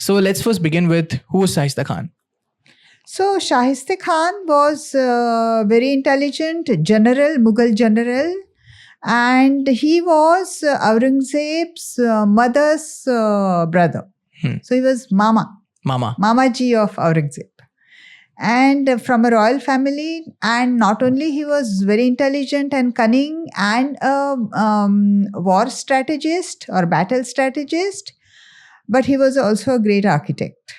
So let's first begin with who was Shaista Khan. So Shahiste Khan was very intelligent general, Mughal general, and he was Aurangzeb's mother's brother. So he was Mamaji of Aurangzeb. And from a royal family, and not only he was very intelligent and cunning and a war strategist or battle strategist, but he was also a great architect.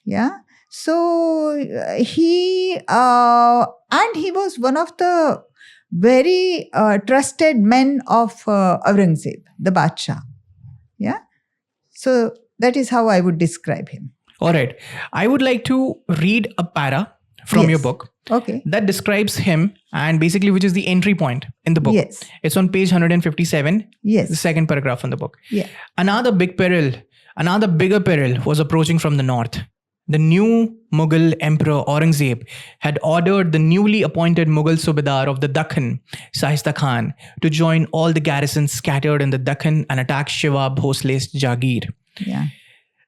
Yeah. So he was one of the very trusted men of Aurangzeb, the Badshah. Yeah. So that is how I would describe him. All right. I would like to read a para from your book. Okay. That describes him and basically which is the entry point in the book. Yes. It's on page 157. Yes. The second paragraph in the book. Yeah. Another bigger peril was approaching from the north. The new Mughal Emperor Aurangzeb had ordered the newly appointed Mughal Subedar of the Dakhan, Shaista Khan, to join all the garrisons scattered in the Dakhan and attack Shiva Bhosle's Jagir. Yeah.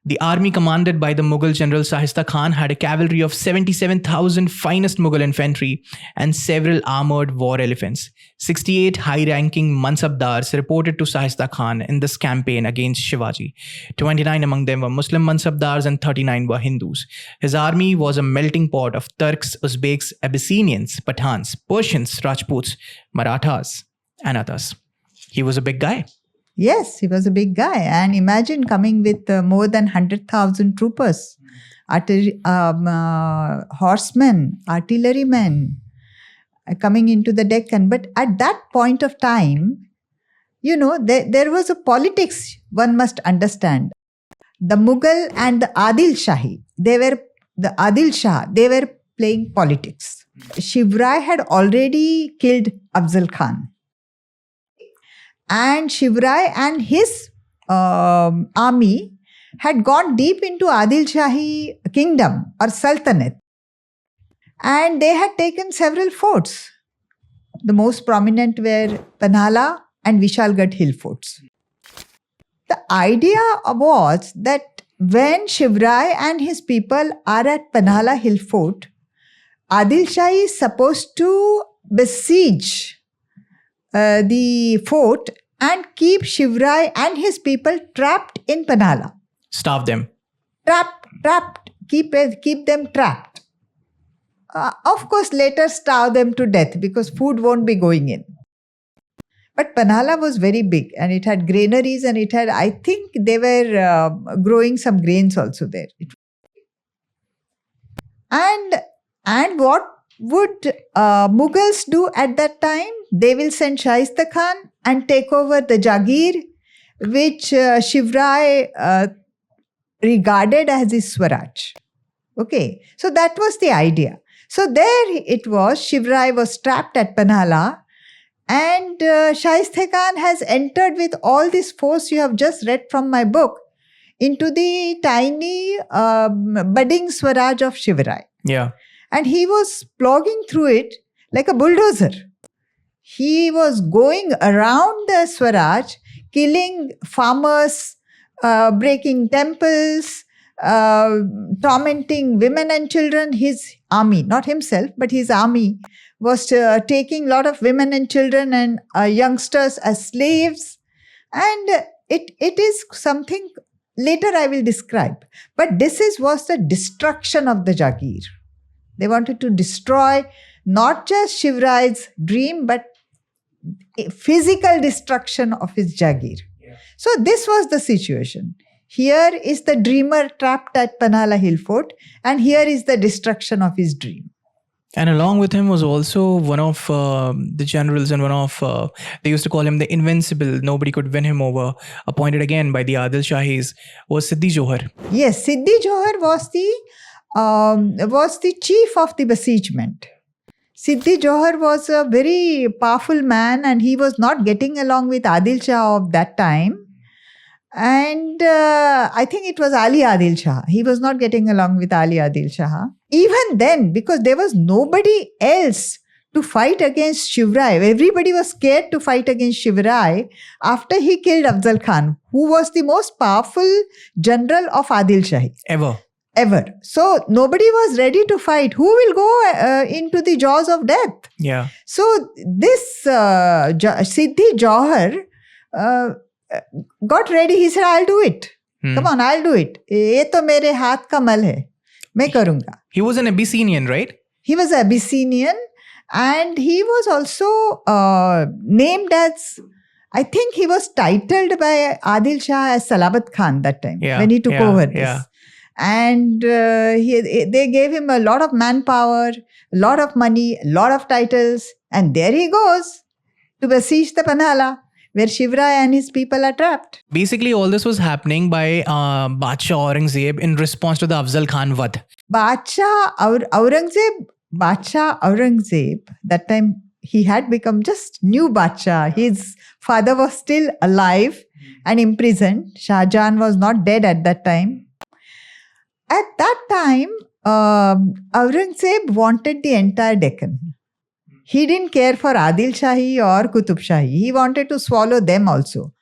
The army commanded by the Mughal general Shaista Khan had a cavalry of 77,000 finest Mughal infantry and several armored war elephants. 68 high-ranking Mansabdars reported to Shaista Khan in this campaign against Shivaji. 29 among them were Muslim Mansabdars and 39 were Hindus. His army was a melting pot of Turks, Uzbeks, Abyssinians, Pathans, Persians, Rajputs, Marathas, and others. He was a big guy. Yes, he was a big guy. And imagine coming with more than 100,000 troopers, horsemen, artillerymen coming into the Deccan. But at that point of time, there was a politics one must understand. The Mughal and the Adil Shahi, they were playing politics. Shivrai had already killed Afzal Khan. And Shivrai and his army had gone deep into Adil Shahi kingdom or Sultanate. And they had taken several forts. The most prominent were Panhala and Vishalgarh hill forts. The idea was that when Shivrai and his people are at Panhala hill fort, Adil Shahi is supposed to besiege the fort and keep Shivrai and his people trapped in Panhala. Starve them. Trapped. Keep them trapped. Of course, later starve them to death because food won't be going in. But Panhala was very big and it had granaries and it had, I think they were growing some grains also there. And what would Mughals do at that time? They will send Shaista Khan and take over the Jagir, which Shivrai regarded as his Swaraj. Okay, so that was the idea. So there it was, Shivrai was trapped at Panhala and Shaista Khan has entered with all this force you have just read from my book into the tiny budding Swaraj of Shivrai. Yeah. And he was plogging through it like a bulldozer. He was going around the Swaraj, killing farmers, breaking temples, tormenting women and children. His army, not himself, but his army was taking a lot of women and children and youngsters as slaves. And it is something later I will describe. But this was the destruction of the Jagir. They wanted to destroy not just Shivrai's dream, but physical destruction of his Jagir. Yeah. So this was the situation. Here is the dreamer trapped at Panhala Hill Fort, and here is the destruction of his dream. And along with him was also one of the generals and one of, they used to call him the invincible, nobody could win him over, appointed again by the Adil Shahis, was Siddhi Johar. Yes, Siddhi Johar was the chief of the besiegement. Siddhi Johar was a very powerful man and he was not getting along with Adil Shah of that time. And I think it was Ali Adil Shah. He was not getting along with Ali Adil Shah. Even then, because there was nobody else to fight against Shivrai. Everybody was scared to fight against Shivrai after he killed Afzal Khan, who was the most powerful general of Adil Shahi Ever. So nobody was ready to fight. Who will go into the jaws of death? Yeah. So this Siddhi Jauhar got ready. He said, I'll do it. Come on, I'll do it. ये तो मेरे हाथ का मल है. मैं करूँगा. He was an Abyssinian, right? He was Abyssinian, and he was also named as, I think he was titled by Adil Shah as Salabat Khan that time when he took over this. Yeah. And they gave him a lot of manpower, a lot of money, a lot of titles. And there he goes to besiege the Panhala, where Shivrai and his people are trapped. Basically, all this was happening by Badshah Aurangzeb in response to the Afzal Khan Vad. Badshah Aurangzeb, that time he had become just new Badshah. His father was still alive and imprisoned. Shah Jahan was not dead at that time. At that time, Aurangzeb wanted the entire Deccan. He didn't care for Adil Shahi or Qutub Shahi. He wanted to swallow them also.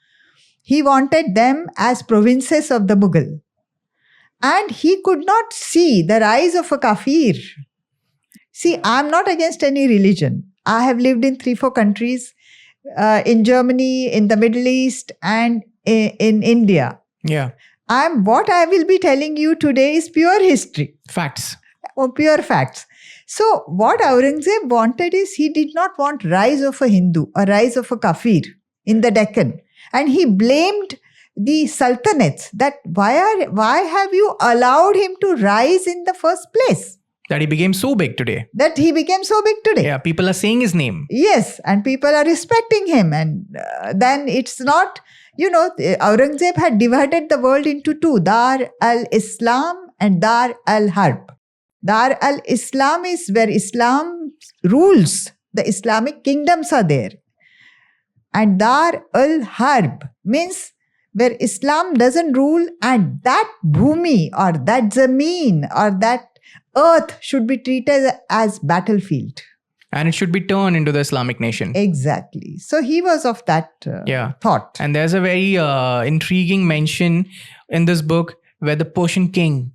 He wanted them as provinces of the Mughal. And he could not see the rise of a kafir. See, I'm not against any religion. I have lived in 3-4 countries, in Germany, in the Middle East, and in India. Yeah. What I will be telling you today is pure history. Facts. Or pure facts. So what Aurangzeb wanted is, he did not want rise of a Hindu or rise of a kafir in the Deccan. And he blamed the sultanates that why have you allowed him to rise in the first place? That he became so big today. Yeah, people are saying his name. Yes, and people are respecting him. And then it's not, Aurangzeb had divided the world into two, Dar al-Islam and Dar al-Harb. Dar al-Islam is where Islam rules. The Islamic kingdoms are there. And Dar al-Harb means where Islam doesn't rule, and that bhumi or that zameen or that earth should be treated as battlefield. And it should be turned into the Islamic nation. Exactly. So he was of that thought. And there's a very intriguing mention in this book where the Persian king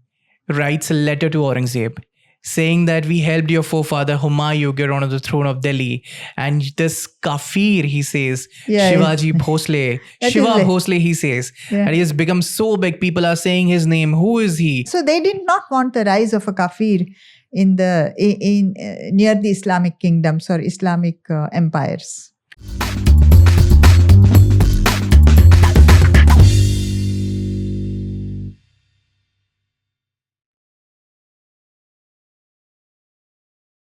writes a letter to Aurangzeb saying that we helped your forefather Humayun get onto the throne of Delhi. And this kafir, he says, Shivaji Bhosle, Bhosle, he says, and he has become so big, people are saying his name. Who is he? So they did not want the rise of a kafir in near the Islamic kingdoms or Islamic empires.